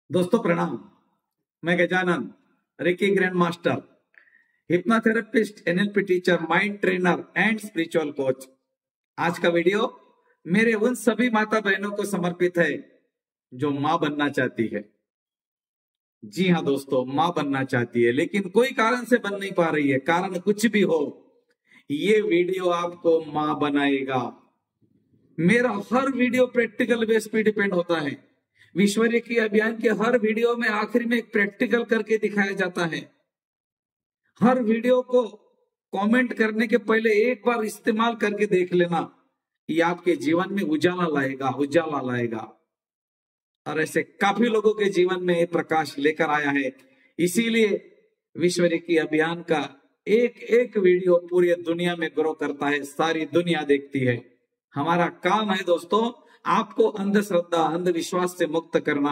दोस्तों प्रणाम। मैं Gajanan, reiki grand master, hypnotherapist, NLP teacher, mind trainer and spiritual coach. आज का वीडियो मेरे उन सभी माता बहनों को समर्पित है जो मां बनना चाहती है। जी हाँ दोस्तों, मां बनना चाहती है लेकिन कोई कारण से बन नहीं पा रही है। कारण कुछ भी हो, ये वीडियो आपको मां बनाएगा। मेरा हर वीडियो प्रैक्टिकल बेस पे डिपेंड होता है। विश्वरी की अभियान के हर वीडियो में आखिर में एक प्रैक्टिकल करके दिखाया जाता है। हर वीडियो को कमेंट करने के पहले एक बार इस्तेमाल करके देख लेना, ये आपके जीवन में उजाला लाएगा, उजाला लाएगा। और ऐसे काफी लोगों के जीवन में ये प्रकाश लेकर आया है। इसीलिए विश्वरी की अभियान का एक एक वीडियो पूरी दुनिया में ग्रो करता है, सारी दुनिया देखती है। हमारा काम है दोस्तों, आपको अंधश्रद्धा, अंधविश्वास से मुक्त करना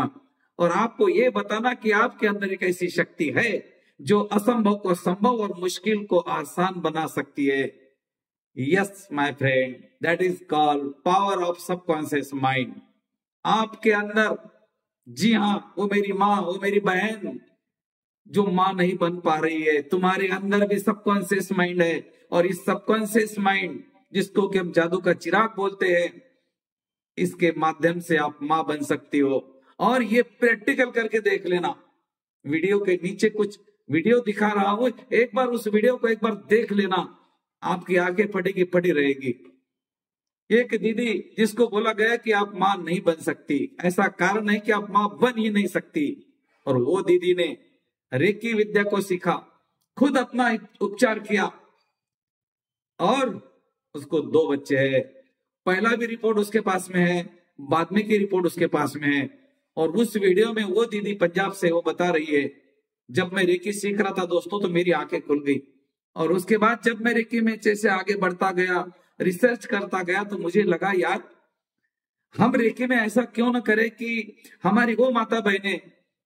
और आपको ये बताना कि आपके अंदर एक ऐसी शक्ति है जो असंभव को संभव और मुश्किल को आसान बना सकती है। Yes my friend, that is called power of subconscious mind. आपके अंदर, जी हाँ, वो मेरी माँ, वो मेरी बहन जो मां नहीं बन पा रही है, तुम्हारे अंदर भी सबकॉन्शियस माइंड है। और इस सबकॉन्शियस माइंड, जिसको कि हम जादू का चिराग बोलते हैं, इसके माध्यम से आप मां बन सकती हो। और ये प्रैक्टिकल करके देख लेना। वीडियो के नीचे कुछ वीडियो दिखा रहा हूं, एक बार उस वीडियो को एक बार देख लेना, आपकी आंखें फटी की फटी रहेगी। एक दीदी जिसको बोला गया कि आप मां नहीं बन सकती, ऐसा कारण है कि आप मां बन ही नहीं सकती, और वो दीदी ने रेकी विद्या को सीखा, खुद अपना उपचार किया और उसको 2 बच्चे हैं। पहला भी रिपोर्ट उसके पास में है, बाद में की रिपोर्ट उसके पास में है। और उस वीडियो में वो दीदी पंजाब से वो बता रही है, जब मैं रेकी सीख रहा था दोस्तों तो मेरी आंखें खुल गई। और उसके बाद जब मैं रेकी में जैसे आगे बढ़ता गया, रिसर्च करता गया, तो मुझे लगा यार, हम रेकी में ऐसा क्यों ना करें कि हमारी वो माता बहनें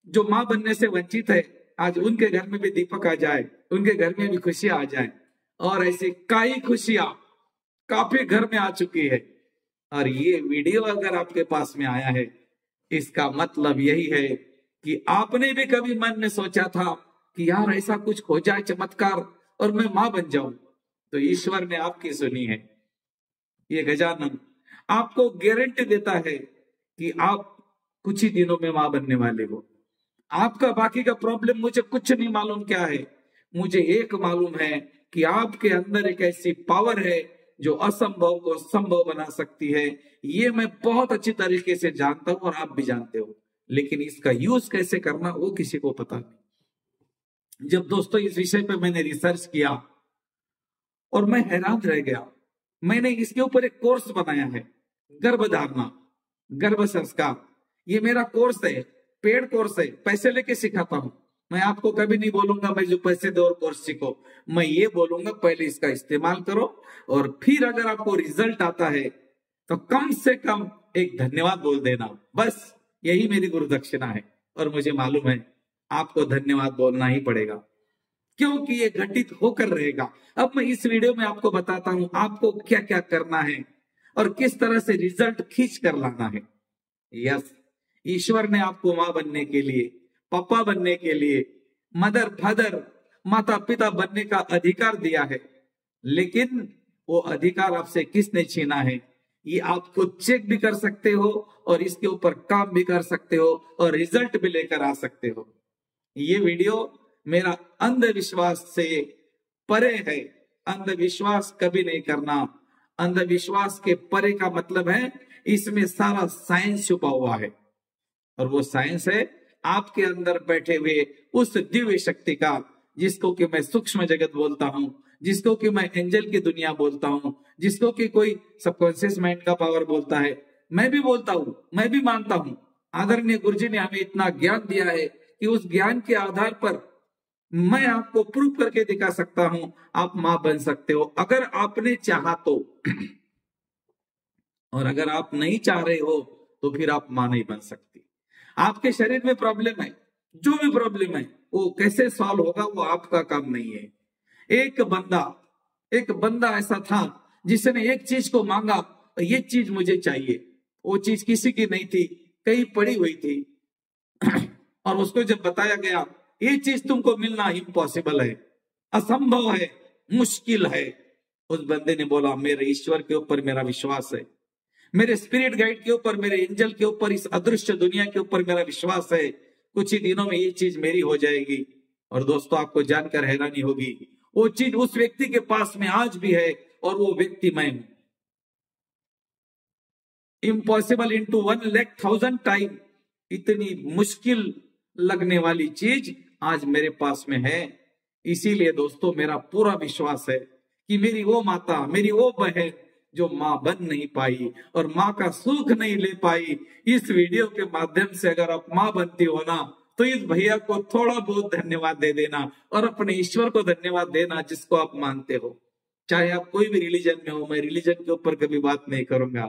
जो मां बनने से वंचित है, आज उनके घर में भी दीपक आ जाए, उनके घर में भी खुशियां आ जाए। और ऐसी कई खुशियां काफी घर में आ चुकी है। और ये वीडियो अगर आपके पास में आया है, इसका मतलब यही है कि आपने भी कभी मन में सोचा था कि यार ऐसा कुछ हो जाए चमत्कार और मैं मां बन जाऊं, तो ईश्वर ने आपकी सुनी है। ये गजानन आपको गारंटी देता है कि आप कुछ ही दिनों में मां बनने वाले हो। आपका बाकी का प्रॉब्लम मुझे कुछ नहीं मालूम क्या है, मुझे एक मालूम है कि आपके अंदर एक ऐसी पावर है जो असंभव को संभव बना सकती है। ये मैं बहुत अच्छी तरीके से जानता हूं और आप भी जानते हो, लेकिन इसका यूज कैसे करना वो किसी को पता नहीं। जब दोस्तों इस विषय पे मैंने रिसर्च किया और मैं हैरान रह गया। मैंने इसके ऊपर एक कोर्स बनाया है, गर्भधारणा, गर्भ संस्कार। ये मेरा कोर्स है, पेड कोर्स है, पैसे लेके सिखाता हूं। मैं आपको कभी नहीं बोलूंगा मैं जो पैसे दो और कोर्स सीखो। मैं ये बोलूंगा पहले इसका इस्तेमाल करो, और फिर अगर आपको रिजल्ट आता है तो कम से कम एक धन्यवाद बोल देना। बस यही मेरी गुरु दक्षिणा है। और मुझे मालूम है आपको धन्यवाद बोलना ही पड़ेगा, क्योंकि ये घटित होकर रहेगा। अब मैं इस वीडियो में आपको बताता हूं आपको क्या क्या करना है और किस तरह से रिजल्ट खींच कर लाना है। यस, ईश्वर ने आपको मां बनने के लिए, पापा बनने के लिए, मदर फादर, माता पिता बनने का अधिकार दिया है। लेकिन वो अधिकार आपसे किसने छीना है, ये आप खुद चेक भी कर सकते हो और इसके ऊपर काम भी कर सकते हो और रिजल्ट भी लेकर आ सकते हो। ये वीडियो मेरा अंधविश्वास से परे है। अंधविश्वास कभी नहीं करना। अंधविश्वास के परे का मतलब है इसमें सारा साइंस छुपा हुआ है, और वो साइंस है आपके अंदर बैठे हुए उस दिव्य शक्ति का, जिसको कि मैं सूक्ष्म जगत बोलता हूं, जिसको कि मैं एंजल की दुनिया बोलता हूं, जिसको कि कोई सबकॉन्शियस माइंड का पावर बोलता है। मैं भी बोलता हूं, मैं भी मानता हूं। आदरणीय गुरुजी ने हमें इतना ज्ञान दिया है कि उस ज्ञान के आधार पर मैं आपको प्रूव करके दिखा सकता हूं आप मां बन सकते हो, अगर आपने चाहा तो। और अगर आप नहीं चाह रहे हो तो फिर आप मां नहीं बन सकती। आपके शरीर में प्रॉब्लम है, जो भी प्रॉब्लम है वो कैसे सॉल्व होगा वो आपका काम नहीं है। एक बंदा ऐसा था जिसने एक चीज को मांगा, ये चीज मुझे चाहिए। वो चीज किसी की नहीं थी, कहीं पड़ी हुई थी। और उसको जब बताया गया ये चीज तुमको मिलना इम्पॉसिबल है, असंभव है, मुश्किल है, उस बंदे ने बोला मेरे ईश्वर के ऊपर मेरा विश्वास है, मेरे स्पिरिट गाइड के ऊपर, मेरे एंजल के ऊपर, इस अदृश्य दुनिया के ऊपर मेरा विश्वास है, कुछ ही दिनों में ये चीज मेरी हो जाएगी। और दोस्तों आपको जानकर हैरानी होगी, वो चीज उस व्यक्ति के पास में आज भी है और वो व्यक्ति मैं हूं। इम्पॉसिबल इंटू 1,00,000 टाइम, इतनी मुश्किल लगने वाली चीज आज मेरे पास में है। इसीलिए दोस्तों मेरा पूरा विश्वास है कि मेरी वो माता, मेरी वो बहन जो मां बन नहीं पाई और मां का सुख नहीं ले पाई, इस वीडियो के माध्यम से अगर आप मां बनती हो ना, तो इस भैया को थोड़ा बहुत धन्यवाद दे देना और अपने ईश्वर को धन्यवाद देना जिसको आप मानते हो। चाहे आप कोई भी रिलीजन में हो, मैं रिलीजन के ऊपर कभी बात नहीं करूंगा,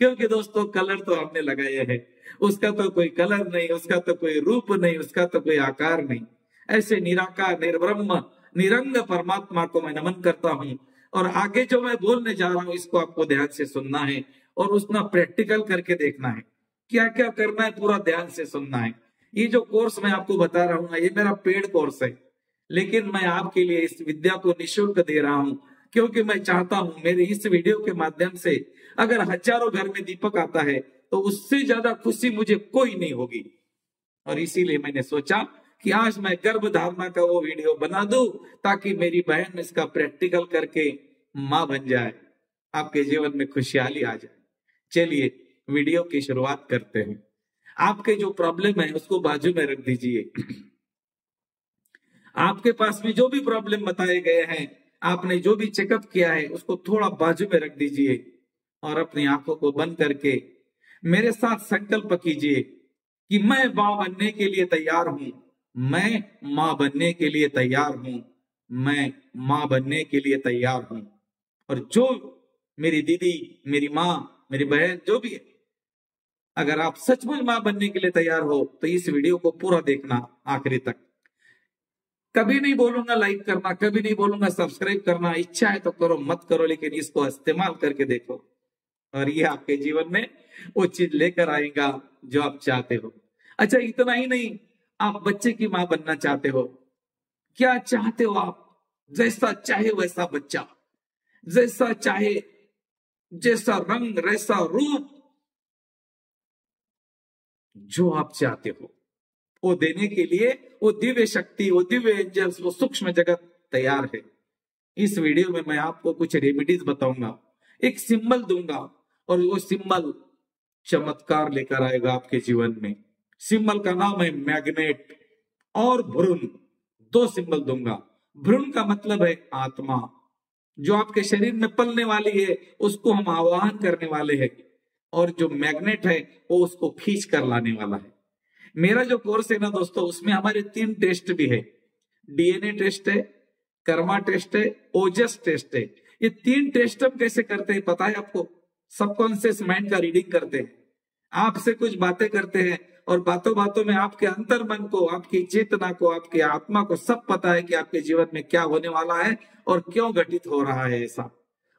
क्योंकि दोस्तों कलर तो हमने लगाए हैं, उसका तो कोई कलर नहीं, उसका तो कोई रूप नहीं, उसका तो कोई आकार नहीं। ऐसे निराकार, निर्ब्रह्म, निरंग परमात्मा को मैं नमन करता हूं। और आगे जो मैं बोलने जा रहा हूं इसको आपको ध्यान से सुनना है और उसका प्रैक्टिकल करके देखना है, क्या क्या करना है, पूरा ध्यान से सुनना है। ये जो कोर्स मैं आपको बता रहा हूँ ये मेरा पेड कोर्स है, लेकिन मैं आपके लिए इस विद्या को निःशुल्क दे रहा हूं, क्योंकि मैं चाहता हूं मेरे इस वीडियो के माध्यम से अगर हजारों घर में दीपक आता है तो उससे ज्यादा खुशी मुझे कोई नहीं होगी। और इसीलिए मैंने सोचा कि आज मैं गर्भ धारणा का वो वीडियो बना दूं ताकि मेरी बहन इसका प्रैक्टिकल करके मां बन जाए, आपके जीवन में खुशहाली आ जाए। चलिए वीडियो की शुरुआत करते हैं। आपके जो प्रॉब्लम है उसको बाजू में रख दीजिए। आपके पास में जो भी प्रॉब्लम बताए गए हैं, आपने जो भी चेकअप किया है उसको थोड़ा बाजू में रख दीजिए और अपनी आंखों को बंद करके मेरे साथ संकल्प कीजिए कि मैं मां बनने के लिए तैयार हूं, मैं मां बनने के लिए तैयार हूं, मैं मां बनने के लिए तैयार हूं। और जो मेरी दीदी, मेरी माँ, मेरी बहन जो भी है, अगर आप सचमुच मां बनने के लिए तैयार हो तो इस वीडियो को पूरा देखना आखिरी तक। कभी नहीं बोलूंगा लाइक करना, कभी नहीं बोलूंगा सब्सक्राइब करना, इच्छा है तो करो, मत करो, लेकिन इसको इस्तेमाल करके देखो और ये आपके जीवन में वो चीज लेकर आएगा जो आप चाहते हो। अच्छा इतना ही नहीं, आप बच्चे की मां बनना चाहते हो, क्या चाहते हो आप? जैसा चाहे वैसा बच्चा, जैसा चाहे, जैसा रंग, वैसा रूप, जो आप चाहते हो वो देने के लिए वो दिव्य शक्ति, वो दिव्य एंजल्स, वो सूक्ष्म जगत तैयार है। इस वीडियो में मैं आपको कुछ रेमेडीज बताऊंगा, एक सिंबल दूंगा और वो सिंबल चमत्कार लेकर आएगा आपके जीवन में। सिंबल का नाम है मैग्नेट और भ्रूण, दो सिंबल दूंगा। भ्रूण का मतलब है आत्मा, जो आपके शरीर में पलने वाली है उसको हम आवाहन करने वाले हैं, और जो मैग्नेट है वो उसको खींच कर लाने वाला है। मेरा जो कोर्स है ना दोस्तों, उसमें हमारे 3 टेस्ट भी है, डीएनए टेस्ट है, कर्मा टेस्ट है, ओजस टेस्ट है। ये 3 टेस्ट हम कैसे करते हैं पता है आपको? सबकॉन्शियस माइंड का रीडिंग करते हैं, आपसे कुछ बातें करते हैं और बातों बातों में आपके अंतर मन को, आपकी चेतना को, आपकी आत्मा को सब पता है कि आपके जीवन में क्या होने वाला है और क्यों घटित हो रहा है ऐसा।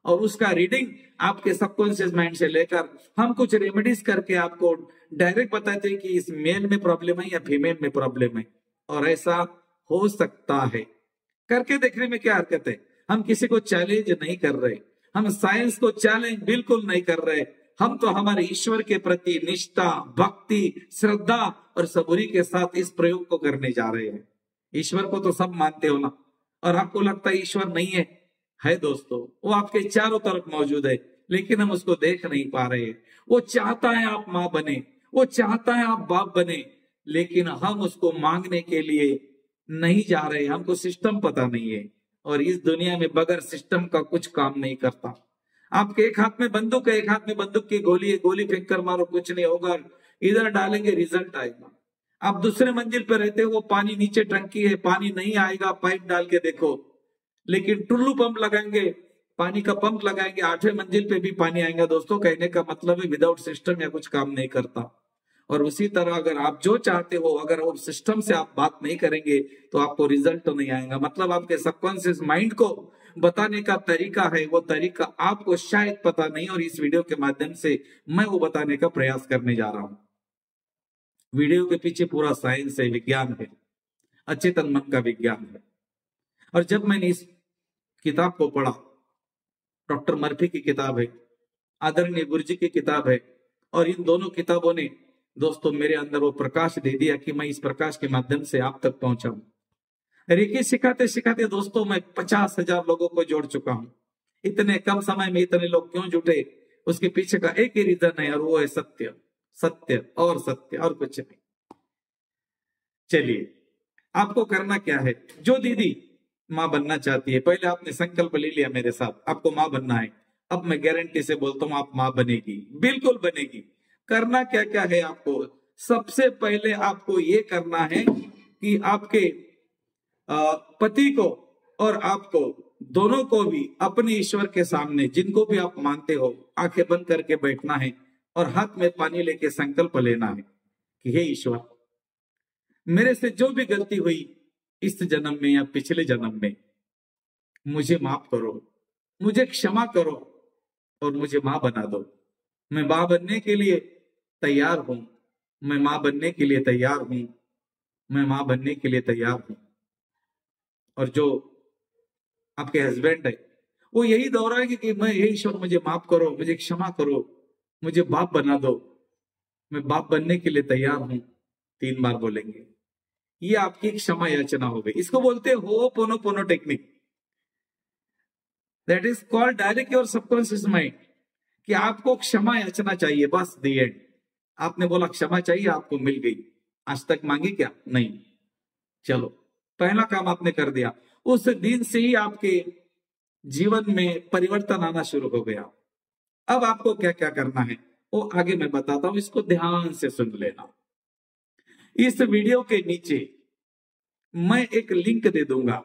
और उसका रीडिंग आपके सबकॉन्शियस माइंड से लेकर हम कुछ रेमेडीज करके आपको डायरेक्ट बताते हैं कि इस मेल में प्रॉब्लम है या फीमेल में प्रॉब्लम है, और ऐसा हो सकता है। करके देखने में क्या हरकत है? हम किसी को चैलेंज नहीं कर रहे, हम साइंस को चैलेंज बिल्कुल नहीं कर रहे, हम तो हमारे ईश्वर के प्रति निष्ठा, भक्ति, श्रद्धा और सबूरी के साथ इस प्रयोग को करने जा रहे हैं। ईश्वर को तो सब मानते हो ना, और आपको लगता है ईश्वर नहीं है? है दोस्तों, वो आपके चारों तरफ मौजूद है, लेकिन हम उसको देख नहीं पा रहे हैं। वो चाहता है आप मां बने, वो चाहता है आप बाप बने, लेकिन हम उसको मांगने के लिए नहीं जा रहे, हमको सिस्टम पता नहीं है। और इस दुनिया में बगैर सिस्टम का कुछ काम नहीं करता। आपके एक हाथ में बंदूक है, एक हाथ में बंदूक की गोली है, गोली फेंक कर मारो कुछ नहीं होगा, इधर डालेंगे रिजल्ट आएगा। आप दूसरे मंजिल पर रहते हो, वो पानी नीचे टंकी है, पानी नहीं आएगा, पाइप डाल के देखो, लेकिन टुल्लू पंप लगाएंगे, पानी का पंप लगाएंगे, 8वें मंजिल पे भी पानी आएगा। दोस्तों कहने का मतलब है विदाउट सिस्टम या कुछ काम नहीं करता। और उसी तरह अगर आप जो चाहते हो, अगर वो सिस्टम से आप बात नहीं करेंगे तो आपको रिजल्ट तो नहीं आएगा। मतलब आपके सबकॉन्शियस माइंड को बताने का तरीका है, वो तरीका आपको शायद पता नहीं, और इस वीडियो के माध्यम से मैं वो बताने का प्रयास करने जा रहा हूं। वीडियो के पीछे पूरा साइंस है, विज्ञान है, अचेतन मन का विज्ञान है। और जब मैंने इस किताब को पढ़ा, डॉक्टर मर्फी की किताब है, आदरणीय गुरुजी की किताब है, और इन दोनों किताबों ने दोस्तों मेरे अंदर वो प्रकाश दे दिया कि मैं इस प्रकाश के माध्यम से आप तक पहुंचाऊं। रेकी सिखाते सिखाते दोस्तों मैं 50,000 लोगों को जोड़ चुका हूं। इतने कम समय में इतने लोग क्यों जुटे, उसके पीछे का एक ही रीजन है, और वो है सत्य, सत्य और सत्य, और कुछ नहीं। चलिए, आपको करना क्या है? जो दीदी मां बनना चाहती है, पहले आपने संकल्प ले लिया मेरे साथ, आपको मां बनना है। अब मैं गारंटी से बोलता हूं आप मां बनेगी, बिल्कुल बनेगी। करना क्या क्या है आपको? सबसे पहले आपको ये करना है कि आपके पति को और आपको दोनों को भी अपने ईश्वर के सामने, जिनको भी आप मानते हो, आंखें बंद करके बैठना है और हाथ में पानी लेके संकल्प लेना है कि हे ईश्वर, मेरे से जो भी गलती हुई इस जन्म में या पिछले जन्म में, मुझे माफ करो, मुझे क्षमा करो और मुझे मां बना दो। मैं मां बनने के लिए तैयार हूं, मैं मां बनने के लिए तैयार हूं, मैं मां बनने के लिए तैयार हूं। और जो आपके हस्बैंड है वो यही दोहराएंगे कि मैं, हे ईश्वर मुझे माफ करो, मुझे क्षमा करो, मुझे बाप बना दो, मैं बाप बनने के लिए तैयार हूं। 3 बार बोलेंगे। ये आपकी क्षमा याचना हो गई। इसको बोलते हैं ho'oponopono technique. That is called direct your subconscious mind, कि आपको क्षमा याचना चाहिए, बस दी एंड। आपने बोला क्षमा चाहिए, आपको मिल गई। आज तक मांगी क्या? नहीं। चलो, पहला काम आपने कर दिया। उस दिन से ही आपके जीवन में परिवर्तन आना शुरू हो गया। अब आपको क्या क्या करना है वो आगे मैं बताता हूं, इसको ध्यान से सुन लेना। इस वीडियो के नीचे मैं एक लिंक दे दूंगा।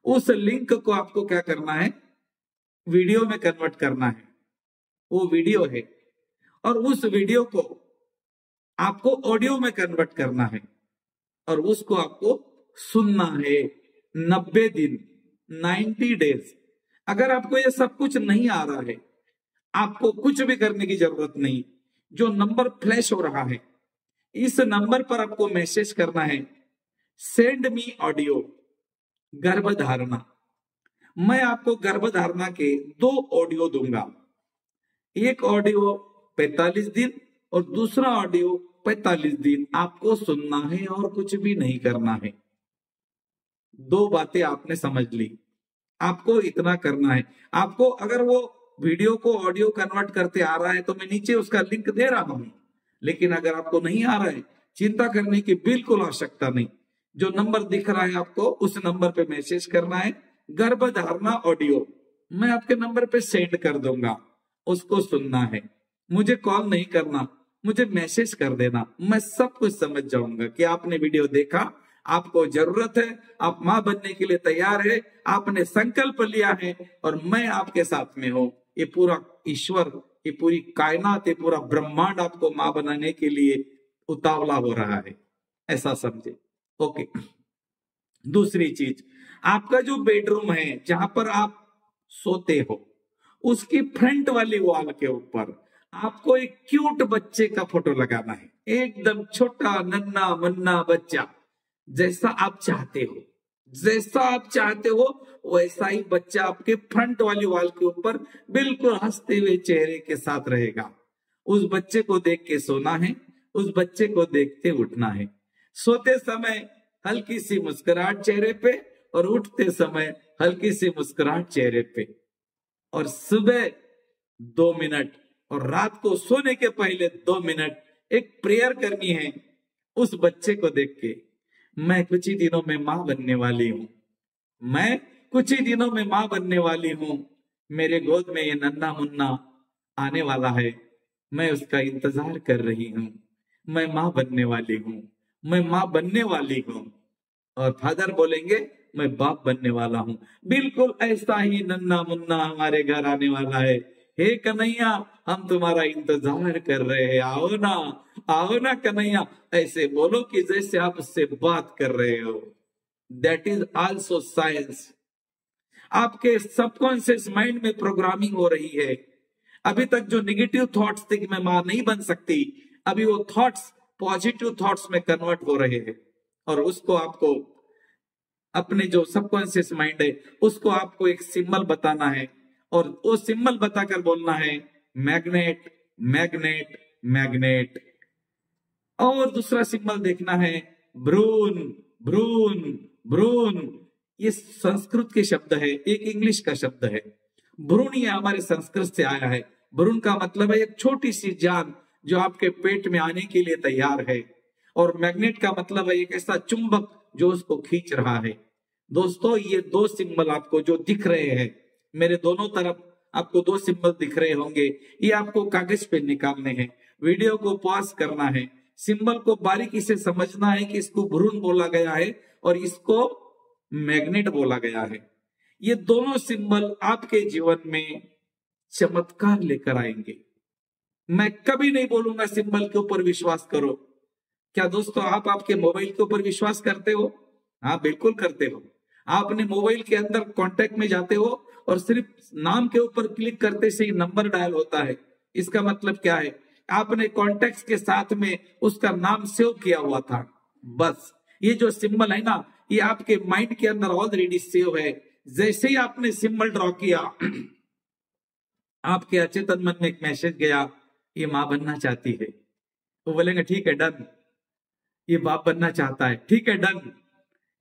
उस लिंक को आपको क्या करना है? वीडियो में कन्वर्ट करना है। वो वीडियो है, और उस वीडियो को आपको ऑडियो में कन्वर्ट करना है, और उसको आपको सुनना है 90 दिन, 90 डेज। अगर आपको ये सब कुछ नहीं आ रहा है, आपको कुछ भी करने की जरूरत नहीं। जो नंबर फ्लैश हो रहा है, इस नंबर पर आपको मैसेज करना है, सेंड मी ऑडियो गर्भधारणा। मैं आपको गर्भधारणा के 2 ऑडियो दूंगा। एक ऑडियो 45 दिन और दूसरा ऑडियो 45 दिन आपको सुनना है और कुछ भी नहीं करना है। 2 बातें आपने समझ ली। आपको इतना करना है। आपको अगर वो वीडियो को ऑडियो कन्वर्ट करते आ रहा है तो मैं नीचे उसका लिंक दे रहा हूं, लेकिन अगर आपको नहीं आ रहा है, चिंता करने की बिल्कुल आवश्यकता नहीं। जो नंबर दिख रहा है आपको, उस नंबर पे मैसेज करना है गर्भधारणा ऑडियो। मैं आपके नंबर पे सेंड कर दूंगा, उसको सुनना है। मुझे कॉल नहीं करना, मुझे मैसेज कर देना। मैं सब कुछ समझ जाऊंगा कि आपने वीडियो देखा, आपको जरूरत है, आप मां बनने के लिए तैयार है, आपने संकल्प लिया है, और मैं आपके साथ में हूं। ये पूरा ईश्वर, ये पूरी कायनात, ये पूरा ब्रह्मांड आपको मां बनाने के लिए उतावला हो रहा है, ऐसा समझे। ओके। दूसरी चीज, आपका जो बेडरूम है जहां पर आप सोते हो, उसकी फ्रंट वाली वॉल के ऊपर आपको एक क्यूट बच्चे का फोटो लगाना है। एकदम छोटा नन्ना मुन्ना बच्चा, जैसा आप चाहते हो, जैसा आप चाहते हो वैसा ही बच्चा आपके फ्रंट वाली वॉल के ऊपर बिल्कुल हंसते हुए चेहरे के साथ रहेगा। उस बच्चे को देख के सोना है, उस बच्चे को देखते उठना है। सोते समय हल्की सी मुस्कुराहट चेहरे पे, और उठते समय हल्की सी मुस्कुराहट चेहरे पे। और सुबह 2 मिनट और रात को सोने के पहले 2 मिनट एक प्रेयर करनी है उस बच्चे को देख के। मैं कुछ ही दिनों में मां बनने वाली हूं, मैं कुछ ही दिनों में मां बनने वाली हूं। मेरे गोद में ये नन्हा मुन्ना आने वाला है, मैं उसका इंतजार कर रही हूं। मैं मां बनने वाली हूं, मैं मां बनने वाली हूं। और फादर बोलेंगे मैं बाप बनने वाला हूं। बिल्कुल ऐसा ही नन्हा मुन्ना हमारे घर आने वाला है। हे कन्हैया, हम तुम्हारा इंतजार कर रहे हैं, आओ ना कन्हैया। ऐसे बोलो कि जैसे आप उससे बात कर रहे हो। That is also science. आपके सबकॉन्शियस माइंड में प्रोग्रामिंग हो रही है। अभी तक जो निगेटिव थॉट्स थे कि मैं मां नहीं बन सकती, अभी वो थॉट्स पॉजिटिव थॉट्स में कन्वर्ट हो रहे हैं और उसको आपको अपने जो सबकॉन्शियस माइंड है उसको आपको एक सिंबल बताना है और वो सिंबल बताकर बोलना है मैग्नेट मैग्नेट मैग्नेट। और दूसरा सिंबल देखना है ब्रून ब्रून ब्रून। ये संस्कृत के शब्द है, एक इंग्लिश का शब्द है। ब्रून ये हमारे संस्कृत से आया है। ब्रून का मतलब है एक छोटी सी जान जो आपके पेट में आने के लिए तैयार है। और मैग्नेट का मतलब है एक ऐसा चुंबक जो उसको खींच रहा है। दोस्तों ये दो सिंबल आपको जो दिख रहे हैं, मेरे दोनों तरफ आपको दो सिंबल दिख रहे होंगे, ये आपको कागज पे निकालने हैं। वीडियो को पॉज करना है, सिंबल को बारीकी से समझना है कि इसको ब्रून बोला गया है और इसको मैग्नेट बोला गया है। ये दोनों सिंबल आपके जीवन में चमत्कार लेकर आएंगे। मैं कभी नहीं बोलूंगा सिंबल के ऊपर विश्वास करो। क्या दोस्तों आप आपके मोबाइल के ऊपर विश्वास करते हो? हाँ बिल्कुल करते हो। आप अपने मोबाइल के अंदर कांटेक्ट में जाते हो और सिर्फ नाम के ऊपर क्लिक करते से ही नंबर डायल होता है। इसका मतलब क्या है? आपने कॉन्टेक्ट के साथ में उसका नाम सेव किया हुआ था। बस ये जो सिंबल है ना, ये आपके माइंड के अंदर ऑलरेडी सेव है। जैसे ही आपने सिंबल ड्रॉ किया, आपके अचेतन मन में एक मैसेज गया, ये मां बनना चाहती है। वो बोलेंगे ठीक है डन। ये बाप बनना चाहता है, ठीक है डन।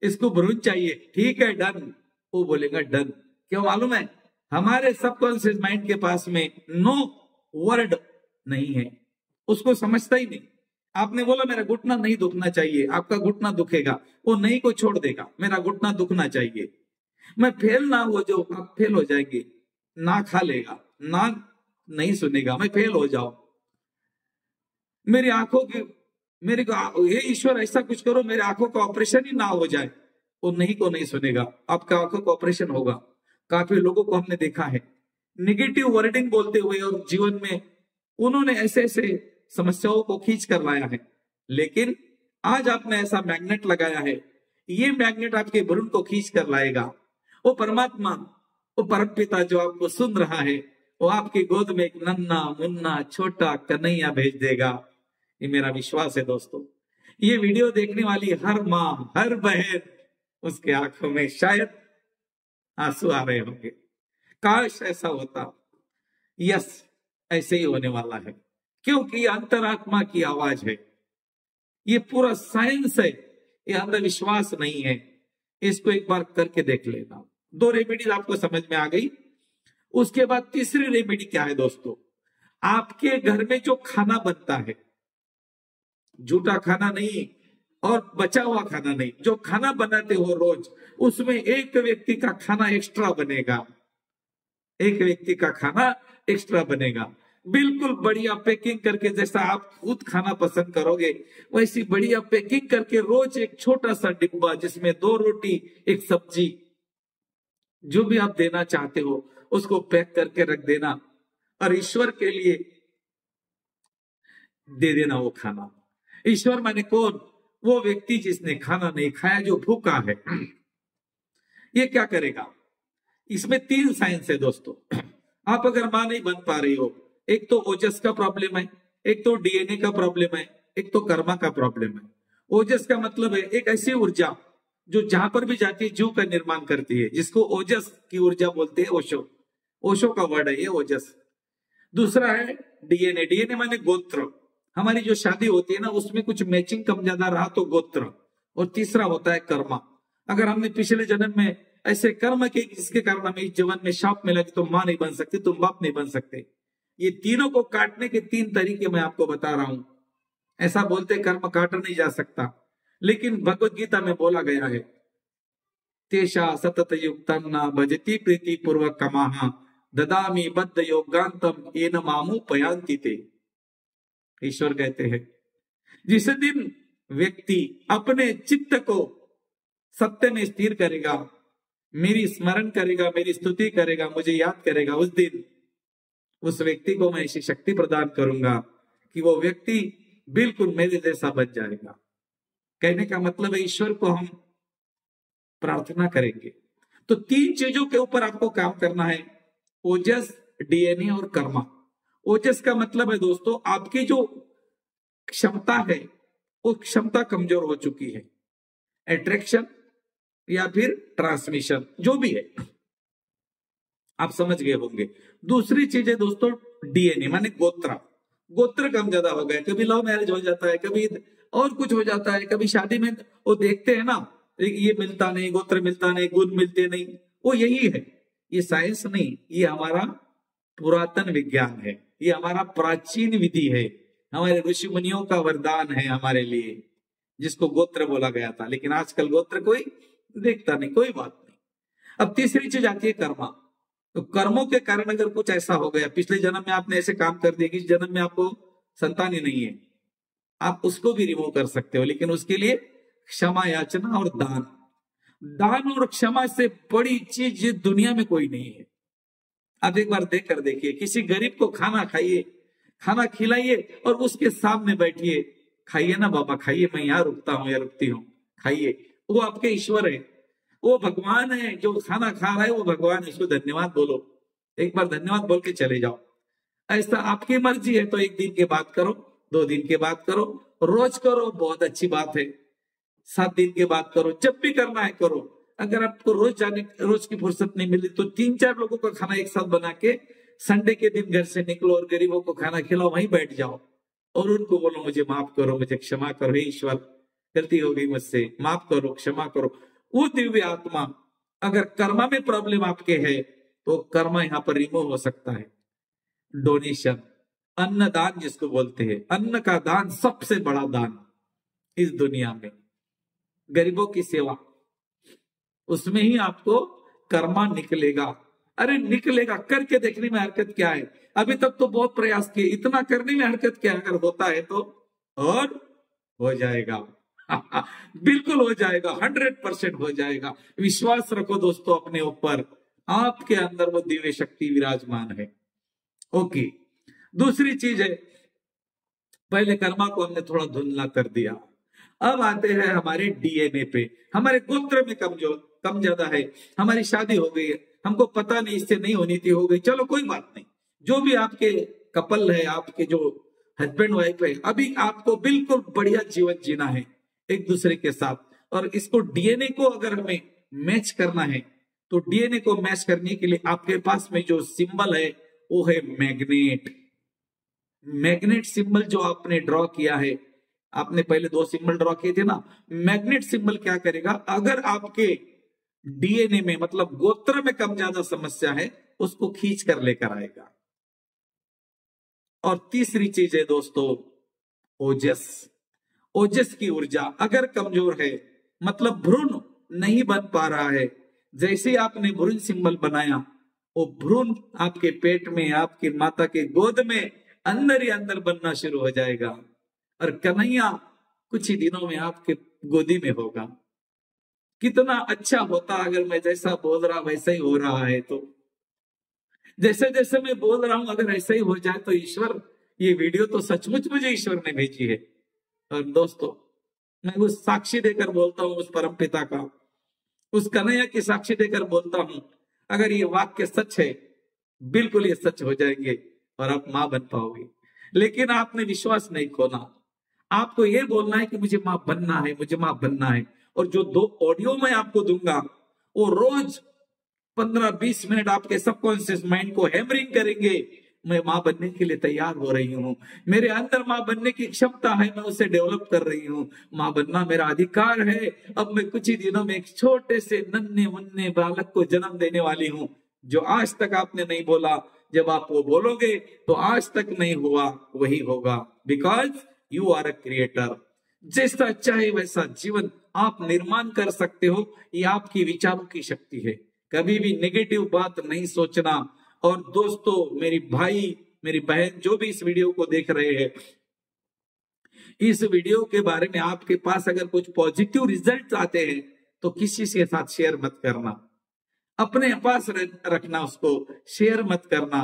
इसको ब्रून चाहिए, ठीक है डन। वो बोलेगा डन। क्यों मालूम है? हमारे सबकॉन्शियस माइंड के पास में नो वर्ड नहीं है, उसको समझता ही नहीं। आपने बोला मेरा घुटना नहीं दुखना चाहिए, आपका घुटना दुखेगा, वो नहीं को छोड़ देगा, मेरा घुटना दुखना चाहिए। मैं फेल ना हो जाऊं, आप फेल हो जाएंगे। ना खा लेगा, ना नहीं सुनेगा, मैं फेल हो जाऊं। मेरी आंखों की मेरे को ये ईश्वर ऐसा कुछ करो मेरे आंखों का ऑपरेशन ही ना हो जाए, वो नहीं को नहीं सुनेगा। आपका आंखों का ऑपरेशन होगा। काफी लोगों को हमने देखा है निगेटिव वर्डिंग बोलते हुए और जीवन में उन्होंने ऐसे ऐसे समस्याओं को खींच कर लाया है। लेकिन आज आपने ऐसा मैग्नेट लगाया है, ये मैग्नेट आपके ब्रून को खींच कर लाएगा। वो परमात्मा, वो परमपिता जो आपको सुन रहा है, वो आपकी गोद में एक नन्ना मुन्ना छोटा कन्हैया भेज देगा। ये मेरा विश्वास है दोस्तों। ये वीडियो देखने वाली हर माँ हर बहन, उसके आंखों में शायद आंसू आ रहे होंगे। काश ऐसा होता। यस, ऐसे ही होने वाला है, क्योंकि ये अंतरात्मा की आवाज है। ये पूरा साइंस है, ये अंधविश्वास नहीं है। इसको एक बार करके देख लेना। दो रेमेडीज आपको समझ में आ गई। उसके बाद तीसरी रेमेडी क्या है दोस्तों? आपके घर में जो खाना बनता है, झूठा खाना नहीं और बचा हुआ खाना नहीं, जो खाना बनाते हो रोज, उसमें एक व्यक्ति का खाना एक्स्ट्रा बनेगा। एक व्यक्ति का खाना एक्स्ट्रा बनेगा, बिल्कुल बढ़िया पैकिंग करके। जैसा आप खुद खाना पसंद करोगे वैसी बढ़िया पैकिंग करके रोज एक छोटा सा डिब्बा जिसमें 2 रोटी 1 सब्जी, जो भी आप देना चाहते हो उसको पैक करके रख देना और ईश्वर के लिए दे देना वो खाना। ईश्वर माने कौन? वो व्यक्ति जिसने खाना नहीं खाया, जो भूखा है। ये क्या करेगा? इसमें 3 साइंस है दोस्तों। आप अगर मां नहीं बन पा रही हो, एक तो ओजस का प्रॉब्लम है, एक तो डीएनए का प्रॉब्लम है, एक तो कर्मा का प्रॉब्लम है। ओजस का मतलब है एक ऐसी ऊर्जा जो जहां पर भी जाती है जीव का निर्माण करती है, जिसको ओजस की ऊर्जा बोलते हैं। ओशो, ओशो का वर्ड है ये ओजस। दूसरा है डीएनए। डीएनए माने गोत्र। हमारी जो शादी होती है ना, उसमें कुछ मैचिंग कम ज्यादा रहा तो गोत्र। और तीसरा होता है कर्मा। अगर हमने पिछले जन्म में ऐसे कर्म के जिसके कारण हमें इस जीवन में शाप मिला कि तुम मां नहीं बन सकते, तुम बाप नहीं बन सकते। ये तीनों को काटने के 3 तरीके मैं आपको बता रहा हूं। ऐसा बोलते कर्म काटा नहीं जा सकता, लेकिन भगवत गीता में बोला गया है, तेषा सतत युक्तम न भजति प्रीति पूर्वक कमाहा ददामी बद्ध योगांतम येन मामु पयांति ते। ईश्वर कहते हैं जिस दिन व्यक्ति अपने चित्त को सत्य में स्थिर करेगा, मेरी स्मरण करेगा, मेरी स्तुति करेगा, मुझे याद करेगा, उस दिन उस व्यक्ति को मैं ऐसी शक्ति प्रदान करूंगा कि वो व्यक्ति बिल्कुल मेरे जैसा बन जाएगा। कहने का मतलब है ईश्वर को हम प्रार्थना करेंगे तो 3 चीजों के ऊपर आपको काम करना है, ओजस, डीएनए और कर्मा। ओजस का मतलब है दोस्तों आपकी जो क्षमता है वो क्षमता कमजोर हो चुकी है, अट्रैक्शन या फिर ट्रांसमिशन, जो भी है आप समझ गए होंगे। दूसरी चीज है दोस्तों डीएनए माने गोत्र, गोत्र कम ज्यादा हो गया, कभी लव मैरिज हो जाता है, कभी और कुछ हो जाता है, कभी शादी में वो देखते हैं ना ये मिलता नहीं, गोत्र मिलता नहीं, गुण मिलते नहीं, वो यही है। ये साइंस नहीं, ये हमारा पुरातन विज्ञान है, ये हमारा प्राचीन विधि है, हमारे ऋषि मुनियों का वरदान है हमारे लिए, जिसको गोत्र बोला गया था। लेकिन आजकल गोत्र कोई देखता नहीं, कोई बात नहीं। अब तीसरी चीज आती है कर्मा। तो कर्मों के कारण अगर कुछ ऐसा हो गया, पिछले जन्म में आपने ऐसे काम कर दिए कि इस जन्म में आपको संतान ही नहीं है, आप उसको भी रिमूव कर सकते हो, लेकिन उसके लिए क्षमा याचना और दान, दान और क्षमा से बड़ी चीज दुनिया में कोई नहीं है। आप एक बार देख कर देखिए, किसी गरीब को खाना खाइए, खाना खिलाइए और उसके सामने बैठिए, खाइए ना बाबा खाइए, मैं यहाँ रुकता हूँ या रुकती हूँ, खाइए। वो आपके ईश्वर है, वो भगवान है, जो खाना खा रहा है वो भगवान है, उसको धन्यवाद बोलो, एक बार धन्यवाद बोल के चले जाओ। ऐसा आपकी मर्जी है तो एक दिन के बाद करो, 2 दिन के बाद करो, रोज करो बहुत अच्छी बात है, 7 दिन के बाद करो, जब भी करना है करो। अगर आपको रोज की फुर्सत नहीं मिली तो 3-4 लोगों का खाना एक साथ बना के संडे के दिन घर से निकलो और गरीबों को खाना खिलाओ, वहीं बैठ जाओ और उनको बोलो मुझे माफ करो, मुझे क्षमा करो, हे ईश्वर गलती हो गई मुझसे, माफ करो, क्षमा करो। वो दिव्य आत्मा, अगर कर्मा में प्रॉब्लम आपके है तो कर्मा यहाँ पर रिमूव हो सकता है। डोनेशन, अन्नदान जिसको बोलते हैं, अन्न का दान सबसे बड़ा दान इस दुनिया में, गरीबों की सेवा, उसमें ही आपको कर्मा निकलेगा। अरे निकलेगा, करके देखने में हरकत क्या है। अभी तक तो बहुत प्रयास किए, इतना करने में हरकत क्या, अगर होता है तो और हो जाएगा बिल्कुल हो जाएगा, 100% हो जाएगा। विश्वास रखो दोस्तों अपने ऊपर, आपके अंदर वो दिव्य शक्ति विराजमान है। ओके, दूसरी चीज है, पहले कर्मा को हमने थोड़ा धुंधला कर दिया, अब आते हैं हमारे डीएनए पे। हमारे गोत्र में कम ज्यादा है, हमारी शादी हो गई है, हमको पता नहीं इससे नहीं होनी थी, हो गई, चलो कोई बात नहीं। जो भी आपके कपल है, आपके जो हस्बैंड वाइफ है, अभी आपको बिल्कुल बढ़िया जीवन जीना है एक दूसरे के साथ, और इसको डीएनए को अगर हमें मैच करना है तो डीएनए को मैच करने के लिए आपके पास में जो सिंबल है वो है मैग्नेट। मैग्नेट सिंबल जो आपने ड्रॉ किया है, आपने पहले 2 सिंबल ड्रॉ किए थे ना, मैग्नेट सिंबल क्या करेगा, अगर आपके डीएनए में मतलब गोत्र में कम ज्यादा समस्या है उसको खींच कर लेकर आएगा। और तीसरी चीज है दोस्तों ओजस, ओजस की ऊर्जा अगर कमजोर है, मतलब भ्रूण नहीं बन पा रहा है, जैसे ही आपने भ्रूण सिंबल बनाया वो भ्रूण आपके पेट में, आपकी माता के गोद में अंदर ही अंदर बनना शुरू हो जाएगा और कन्हैया कुछ ही दिनों में आपके गोदी में होगा। कितना अच्छा होता अगर मैं जैसा बोल रहा वैसा ही हो रहा है। तो जैसे जैसे मैं बोल रहा हूं अगर ऐसा ही हो जाए तो ईश्वर, ये वीडियो तो सचमुच मुझे ईश्वर ने भेजी है। और दोस्तों मैं उस साक्षी देकर बोलता हूं, उस परम पिता का, उस कन्हैया की साक्षी देकर बोलता हूं, अगर ये वाक्य सच है, बिल्कुल ये सच हो जाएंगे और आप मां बन पाओगे। लेकिन आपने विश्वास नहीं खोना, आपको ये बोलना है कि मुझे मां बनना है, मुझे मां बनना है। और जो 2 ऑडियो मैं आपको दूंगा वो रोज 15-20 मिनट आपके सबकॉन्शियस माइंड को हैमरिंग करेंगे, मैं मां बनने के लिए तैयार हो रही हूँ, मेरे अंदर मां बनने की क्षमता है, मैं उसे डेवलप कर रही हूँ, मां बनना मेरा अधिकार है। अब मैं कुछ ही दिनों में एक छोटे से नन्हे मुन्ने बालक को जन्म देने वाली हूँ, जो आज तक आपने नहीं बोला, जब आप वो बोलोगे तो आज तक नहीं हुआ वही होगा, because you are a creator. जैसा चाहे वैसा जीवन आप निर्माण कर सकते हो, ये आपकी विचारों की शक्ति है। कभी भी नेगेटिव बात नहीं सोचना। और दोस्तों, मेरी भाई मेरी बहन जो भी इस वीडियो को देख रहे हैं, इस वीडियो के बारे में आपके पास अगर कुछ पॉजिटिव रिजल्ट आते हैं तो किसी के साथ शेयर मत करना, अपने पास रखना, उसको शेयर मत करना,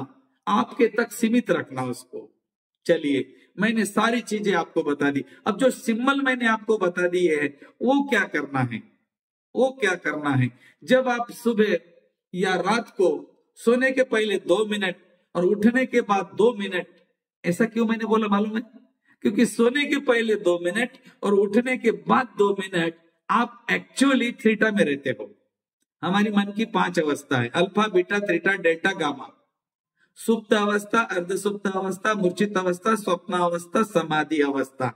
आपके तक सीमित रखना उसको। चलिए, मैंने सारी चीजें आपको बता दी। अब जो सिंबल मैंने आपको बता दी है वो क्या करना है, वो क्या करना है, जब आप सुबह या रात को सोने के पहले 2 मिनट और उठने के बाद 2 मिनट, ऐसा क्यों मैंने बोला मालूम है? क्योंकि सोने के पहले 2 मिनट और उठने के बाद 2 मिनट आप एक्चुअली थीटा में रहते हो। हमारी मन की 5 अवस्था है, alpha, beta, theta, delta, gamma. सुप्त अवस्था, अर्धसुप्त अवस्था, मूर्छित अवस्था, स्वप्न अवस्था, समाधि अवस्था।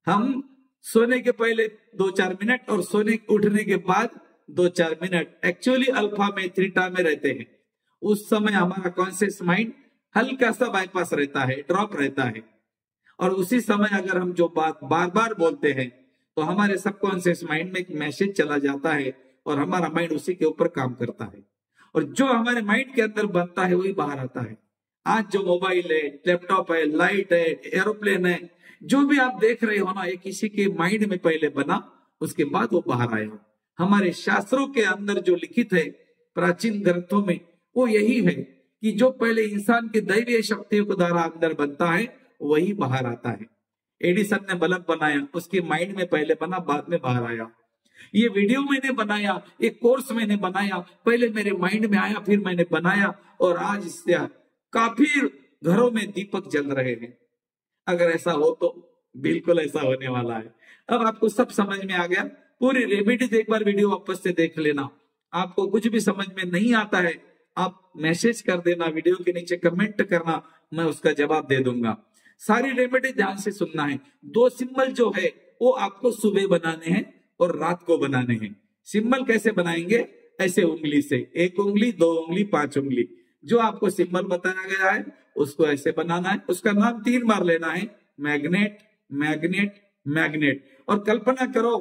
हम सोने के पहले 2-4 मिनट और सोने उठने के बाद 2-4 मिनट एक्चुअली अल्फा में, थीटा में रहते हैं। उस समय हमारा कॉन्शियस माइंड हल्का सा बाईपास रहता है, ड्रॉप रहता है। और उसी समय अगर हम जो बात बार बार बोलते हैं तो हमारे सबकॉन्शियस माइंड में एक मैसेज चला जाता है और हमारा माइंड उसी के ऊपर काम करता है। और जो हमारे माइंड के अंदर बनता है वही बाहर आता है। आज जो मोबाइल है, लैपटॉप है, लाइट है, एरोप्लेन है, जो भी आप देख रहे हो ना, ये किसी के माइंड में पहले बना, उसके बाद वो बाहर आया। हमारे शास्त्रों के अंदर जो लिखित है प्राचीन ग्रंथों में, वो यही है कि जो पहले इंसान की दैवीय शक्तियों के द्वारा अंदर बनता है वही बाहर आता है। एडिसन ने बल्ब बनाया, उसके माइंड में पहले बना, बाद में बाहर आया। ये वीडियो मैंने बनाया, एक कोर्स मैंने बनाया, पहले मेरे माइंड में आया, फिर मैंने बनाया, और आज इससे काफी घरों में दीपक जल रहे हैं। अगर ऐसा हो तो बिल्कुल ऐसा होने वाला है। अब आपको सब समझ में आ गया। पूरी रेमेडीज एक बार वीडियो वापस से देख लेना। आपको कुछ भी समझ में नहीं आता है, आप मैसेज कर देना, वीडियो के नीचे कमेंट करना, मैं उसका जवाब दे दूंगा। सारी रेमेडी ध्यान से सुनना है। 2 सिंबल जो है वो आपको सुबह बनाने हैं और रात को बनाने हैं। सिंबल कैसे बनाएंगे? ऐसे उंगली से, 1 उंगली, 2 उंगली, 5 उंगली, जो आपको सिंबल बताया गया है उसको ऐसे बनाना है। उसका नाम 3 बार लेना है, मैग्नेट, मैग्नेट, मैग्नेट। और कल्पना करो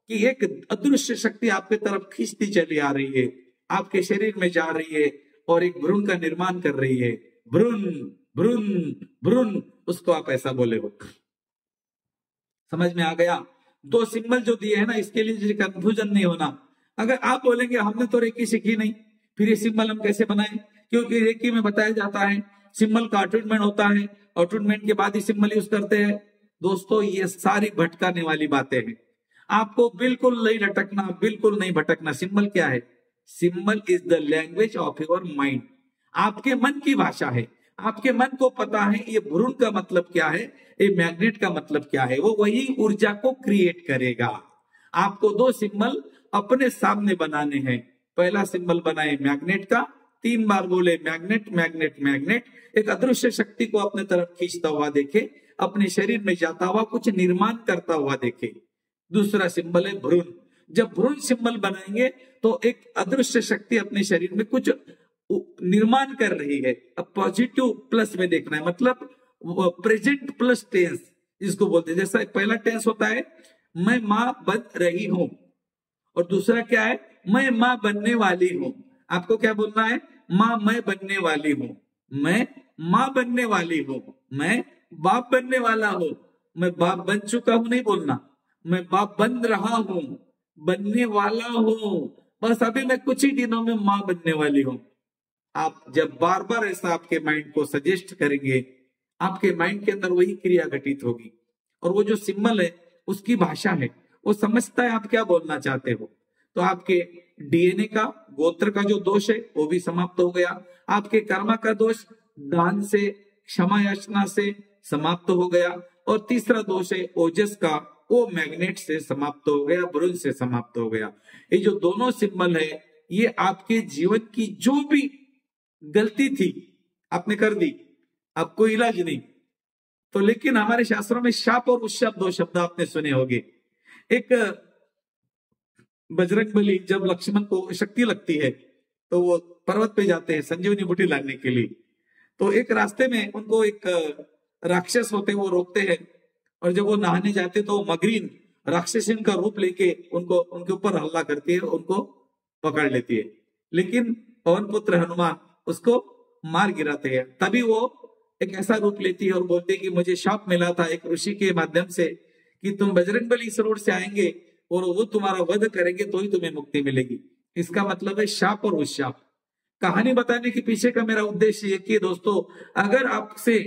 कि एक अदृश्य शक्ति आपके तरफ खींचती चली आ रही है, आपके शरीर में जा रही है और एक भ्रूण का निर्माण कर रही है। भ्रूण, भ्रूण, भ्रूण, उसको आप ऐसा बोले हो। समझ में आ गया? 2 सिंबल जो दिए हैं ना, इसके लिए कंफ्यूजन नहीं होना। अगर आप बोलेंगे हमने तो रेकी सीखी नहीं, फिर ये सिंबल हम कैसे बनाएं? क्योंकि रेकी में बताया जाता है सिंबल का अटूटमेंट होता है, अटूटमेंट के बाद ही सिंबल यूज करते हैं। दोस्तों, ये सारी भटकाने वाली बातें हैं। आपको बिल्कुल नहीं लटकना, बिल्कुल नहीं भटकना। सिंबल क्या है? Symbol is the language of your mind. आपके मन की भाषा है। आपके मन को पता है ये भ्रूण का मतलब क्या है, ये मैग्नेट का मतलब क्या है, वो वही ऊर्जा को क्रिएट करेगा। आपको 2 सिंबल अपने सामने बनाने हैं। पहला सिंबल बनाए मैग्नेट का, 3 बार बोले मैग्नेट, मैग्नेट, मैग्नेट। एक अदृश्य शक्ति को अपने तरफ खींचता हुआ देखे, अपने शरीर में जाता हुआ कुछ निर्माण करता हुआ देखे। दूसरा सिंबल है भ्रूण। जब भ्रूण सिंबल बनाएंगे तो एक अदृश्य शक्ति अपने शरीर में कुछ निर्माण कर रही है। अब पॉजिटिव प्लस में देखना है, मतलब प्रेजेंट प्लस टेंस इसको बोलते हैं। जैसा पहला टेंस होता है मैं मां बन रही हूं, और दूसरा क्या है? मैं मां बनने वाली हूं। आपको क्या बोलना है? मैं बनने वाली हूं, मैं मां बनने वाली हूं, मैं बाप बनने वाला हूं, मैं बाप बन चुका हूं नहीं बोलना, मैं बाप बन रहा हूं, बनने वाला हूं, बस अभी मैं कुछ ही दिनों में मां बनने वाली हूं। आप जब बार बार ऐसा आपके माइंड को सजेस्ट करेंगे, आपके माइंड के अंदर वही क्रिया घटित होगी। और वो जो सिंबल है उसकी भाषा है, वो समझता है आप क्या बोलना चाहते हो। तो आपके डीएनए का, गोत्र का जो दोष है वो भी समाप्त हो गया। आपके कर्म का दोष दान से, क्षमा याचना से समाप्त हो गया। और तीसरा दोष है ओजस का, वो मैग्नेट से समाप्त हो गया, भ्रूण से समाप्त हो गया। ये जो दोनों सिंबल है ये आपके जीवन की जो भी गलती थी आपने कर दी, अब कोई इलाज नहीं। तो लेकिन हमारे शास्त्रों में शाप और उशाप 2 शब्द आपने सुने होंगे। एक बजरंगबली जब लक्ष्मण को शक्ति लगती है तो वो पर्वत पे जाते हैं संजीवनी बूटी लाने के लिए। तो एक रास्ते में उनको एक राक्षस होते हैं, वो रोकते हैं, और जब वो नहाने जाते तो मगरीन राक्षसिन का रूप लेके उनको उनके ऊपर हमला करती है, उनको पकड़ लेती है। लेकिन पवन पुत्र हनुमान उसको मार गिराते हैं। तभी वो एक ऐसा रूप लेती है और बोलती है कि मुझे शाप मिला था एक ऋषि के माध्यम से कि तुम बजरंगबली इस रोड से आएंगे और वो तुम्हारा वध करेंगे तो ही तुम्हें मुक्ति मिलेगी। इसका मतलब है शाप और उशाप। कहानी बताने के पीछे का मेरा उद्देश्य ये कि दोस्तों, अगर आपसे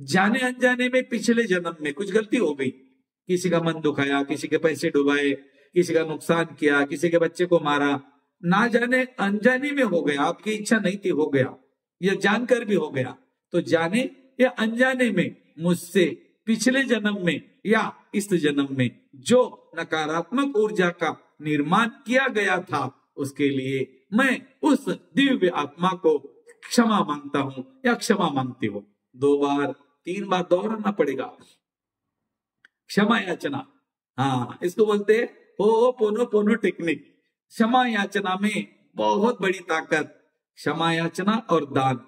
जाने अनजाने में पिछले जन्म में कुछ गलती हो गई, किसी का मन दुखाया, किसी के पैसे डुबाए, किसी का नुकसान किया, किसी के बच्चे को मारा, ना जाने अनजाने में हो गया, आपकी इच्छा नहीं थी हो गया, या जानकर भी हो गया, तो जाने या अनजाने में मुझसे पिछले जन्म में या इस जन्म में जो नकारात्मक ऊर्जा का निर्माण किया गया था, उसके लिए मैं उस दिव्य आत्मा को क्षमा मांगता हूं या क्षमा मांगती हूं। 2 बार 3 बार दोहराना पड़ेगा। क्षमा याचना, हाँ, इसको बोलते हैं होओपोनोपोनो टेक्निक। क्षमा याचना में बहुत बड़ी ताकत, क्षमा याचना और दान,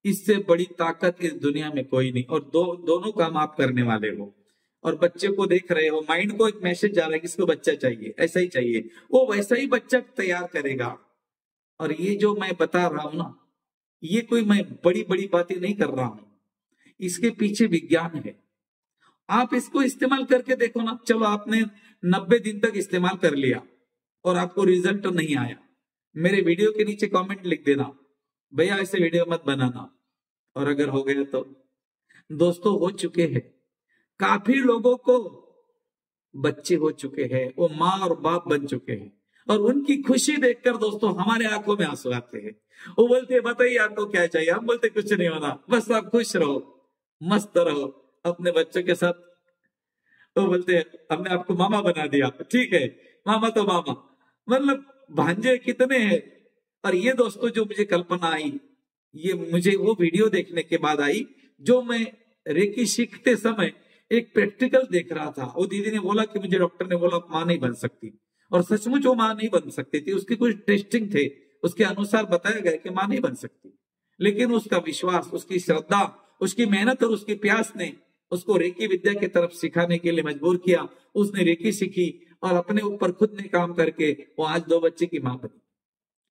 इससे बड़ी ताकत इस दुनिया में कोई नहीं। और दोनों काम आप करने वाले हो। और बच्चे को देख रहे हो, माइंड को एक मैसेज जा रहा है कि इसको बच्चा चाहिए, ऐसा ही चाहिए, वो वैसा ही बच्चा तैयार करेगा। और ये जो मैं बता रहा हूं ना, ये कोई मैं बड़ी बड़ी बातें नहीं कर रहा हूं, इसके पीछे विज्ञान है। आप इसको इस्तेमाल करके देखो ना। चलो आपने 90 दिन तक इस्तेमाल कर लिया और आपको रिजल्ट नहीं आया, मेरे वीडियो के नीचे कमेंट लिख देना, भैया ऐसे वीडियो मत बनाना। और अगर हो गया तो दोस्तों, हो चुके हैं, काफी लोगों को बच्चे हो चुके हैं, वो माँ और बाप बन चुके हैं, और उनकी खुशी देखकर दोस्तों हमारे आंखों में आंसू आते हैं। वो बोलते हैं बताइए आपको क्या चाहिए, हम बोलते कुछ नहीं होना, बस आप खुश रहो, मस्त रहो अपने बच्चों के साथ। वो बोलते हैं हमने आपको मामा बना दिया, ठीक है, मामा तो मामा, मतलब भांजे कितने हैं। और ये दोस्तों जो मुझे कल्पना आई, ये मुझे वो वीडियो देखने के बाद आई, जो मैं रेकी सीखते समय एक प्रैक्टिकल देख रहा था। वो दीदी ने बोला कि मुझे डॉक्टर ने बोला मां नहीं बन सकती, और सचमुच वो मां नहीं बन सकती थी। उसके कुछ टेस्टिंग थे, उसके अनुसार बताया गया कि मां नहीं बन सकती, लेकिन उसका विश्वास, उसकी श्रद्धा, उसकी मेहनत और उसकी प्यास ने उसको रेकी विद्या की तरफ सिखाने के लिए मजबूर किया। उसने रेकी सीखी और अपने ऊपर खुद ने काम करके वो आज 2 बच्चे की मां बनी।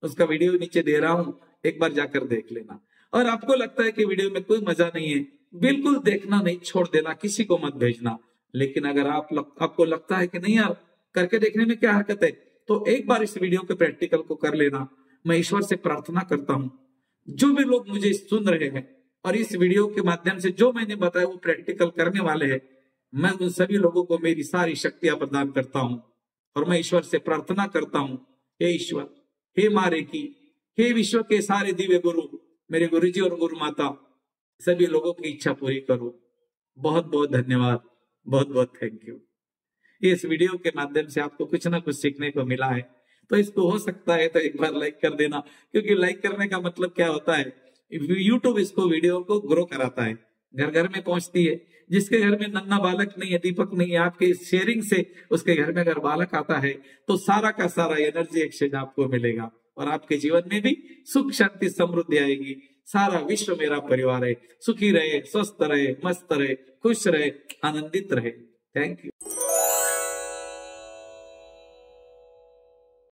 उसका वीडियो नीचे दे रहा हूं, एक बार जाकर देख लेना। और आपको लगता है कि वीडियो में कोई मजा नहीं है, बिल्कुल देखना नहीं, छोड़ देना, किसी को मत भेजना। लेकिन अगर आपको लगता है कि नहीं यार, करके देखने में क्या हरकत है, तो एक बार इस वीडियो के प्रैक्टिकल को कर लेना। मैं ईश्वर से प्रार्थना करता हूं, जो भी लोग मुझे सुन रहे हैं और इस वीडियो के माध्यम से जो मैंने बताया वो प्रैक्टिकल करने वाले हैं, मैं उन सभी लोगों को मेरी सारी शक्तियां प्रदान करता हूं। और मैं ईश्वर से प्रार्थना करता हूं, हे ईश्वर, हे माँ रेकी, हे विश्व के सारे दिव्य गुरु, मेरे गुरुजी और गुरु माता, सभी लोगों की इच्छा पूरी करो। बहुत बहुत धन्यवाद, बहुत बहुत थैंक यू। इस वीडियो के माध्यम से आपको कुछ ना कुछ सीखने को मिला है, तो इसको हो सकता है तो एक बार लाइक कर देना, क्योंकि लाइक करने का मतलब क्या होता है, यूट्यूब इसको वीडियो को ग्रो कराता है, घर घर में पहुंचती है। जिसके घर में नन्ना बालक नहीं है, दीपक नहीं है, आपके शेयरिंग से उसके घर में अगर बालक आता है तो सारा का सारा एनर्जी एक्सचेंज आपको मिलेगा, और आपके जीवन में भी सुख शांति समृद्धि आएगी। सारा विश्व मेरा परिवार है, सुखी रहे, स्वस्थ रहे, मस्त रहे, खुश रहे, आनंदित रहे। Thank you.